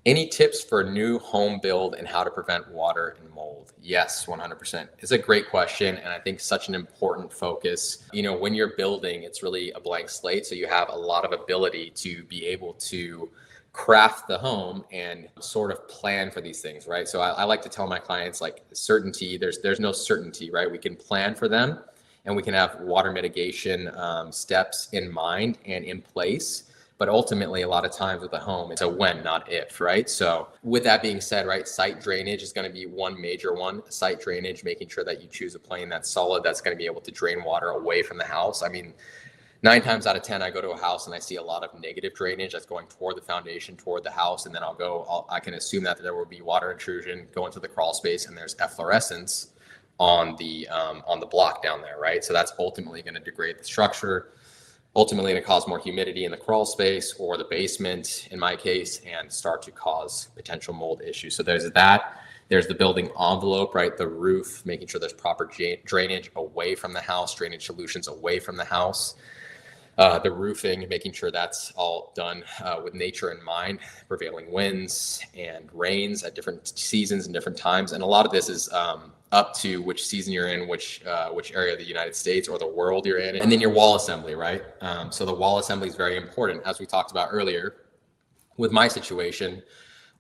Any tips for new home build and how to prevent water and mold? Yes, 100%. It's a great question. And I think such an important focus. When you're building, it's really a blank slate. So you have a lot of ability to be able to craft the home and sort of plan for these things, right? So I like to tell my clients, like, certainty, there's no certainty, right? We can plan for them and we can have water mitigation steps in mind and in place. But ultimately, a lot of times with a home, it's a when, not if, right? So with that being said, right, site drainage is going to be one major one. Site drainage, making sure that you choose a plane that's solid, that's going to be able to drain water away from the house. I mean, 9 times out of 10, I go to a house and I see a lot of negative drainage that's going toward the foundation, toward the house. And then I can assume that there will be water intrusion, go into the crawl space, and there's efflorescence on the block down there, right? So that's ultimately going to degrade the structure, ultimately going to cause more humidity in the crawl space or the basement, in my case, and start to cause potential mold issues. So there's that. There's the building envelope, right? The roof, making sure there's proper drainage away from the house, drainage solutions away from the house. The roofing, making sure that's all done with nature in mind, prevailing winds and rains at different seasons and different times. And a lot of this is up to which season you're in, which area of the United States or the world you're in. And then your wall assembly, right? So the wall assembly is very important. As we talked about earlier, with my situation,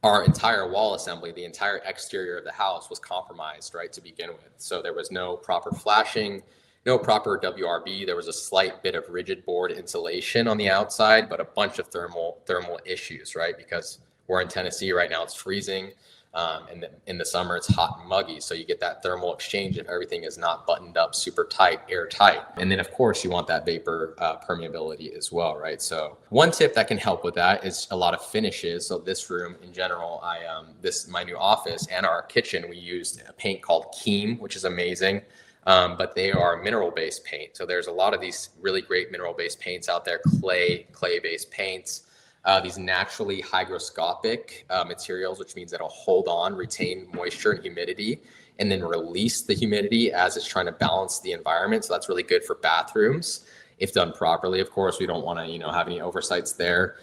our entire wall assembly, the entire exterior of the house was compromised, right, to begin with. So there was no proper flashing, no proper WRB. There was a slight bit of rigid board insulation on the outside, but a bunch of thermal issues, right? Because we're in Tennessee right now, it's freezing. And in the summer, it's hot and muggy. So you get that thermal exchange if everything is not buttoned up super tight, airtight. And then, of course, you want that vapor permeability as well, right? So one tip that can help with that is a lot of finishes. So this room in general, my new office and our kitchen, we used a paint called Keem, which is amazing. But they are mineral-based paint. So there's a lot of these really great mineral-based paints out there, clay-based paints, these naturally hygroscopic materials, which means it'll hold on, retain moisture and humidity, and then release the humidity as it's trying to balance the environment. So that's really good for bathrooms if done properly. Of course, we don't want to, have any oversights there.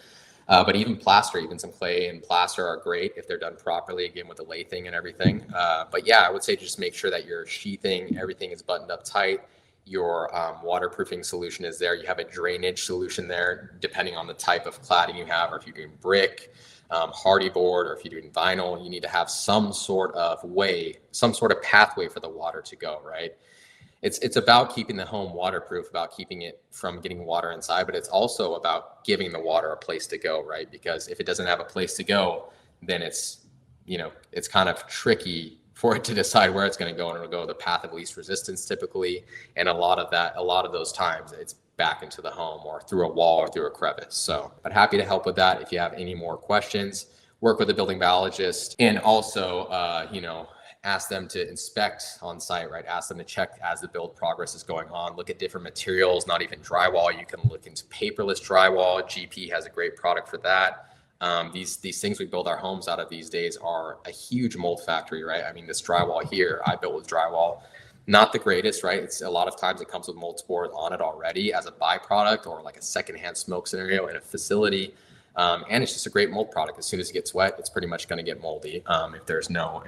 But even plaster, even some clay and plaster are great if they're done properly, again, with the lathing and everything. But yeah, I would say just make sure that your sheathing, everything is buttoned up tight. Your waterproofing solution is there. You have a drainage solution there, depending on the type of cladding you have, or if you're doing brick, hardy board, or if you're doing vinyl, you need to have some sort of pathway for the water to go, right? It's about keeping the home waterproof, about keeping it from getting water inside, but it's also about giving the water a place to go, right? Because if it doesn't have a place to go, then it's kind of tricky for it to decide where it's going to go, and it'll go the path of least resistance typically. And a lot of those times it's back into the home or through a wall or through a crevice. So, but happy to help with that. If you have any more questions, work with a building biologist, and also, ask them to inspect on site, right? Ask them to check as the build progress is going on, look at different materials, not even drywall. You can look into paperless drywall. GP has a great product for that. These things we build our homes out of these days are a huge mold factory, right? I mean, this drywall here, I built with drywall, not the greatest, right? It's a lot of times it comes with mold spores on it already as a byproduct or like a secondhand smoke scenario in a facility. And it's just a great mold product. As soon as it gets wet, it's pretty much going to get moldy if there's no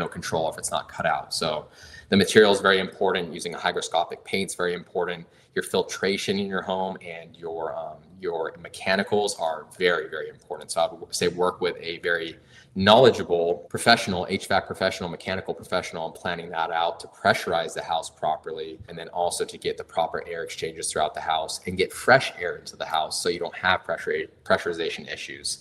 control, if it's not cut out. So the material is very important. Using a hygroscopic paint is very important. Your filtration in your home and your mechanicals are very, very important. So I would say work with a very knowledgeable professional, HVAC professional, mechanical professional, and planning that out to pressurize the house properly, and then also to get the proper air exchanges throughout the house and get fresh air into the house so you don't have pressurization issues.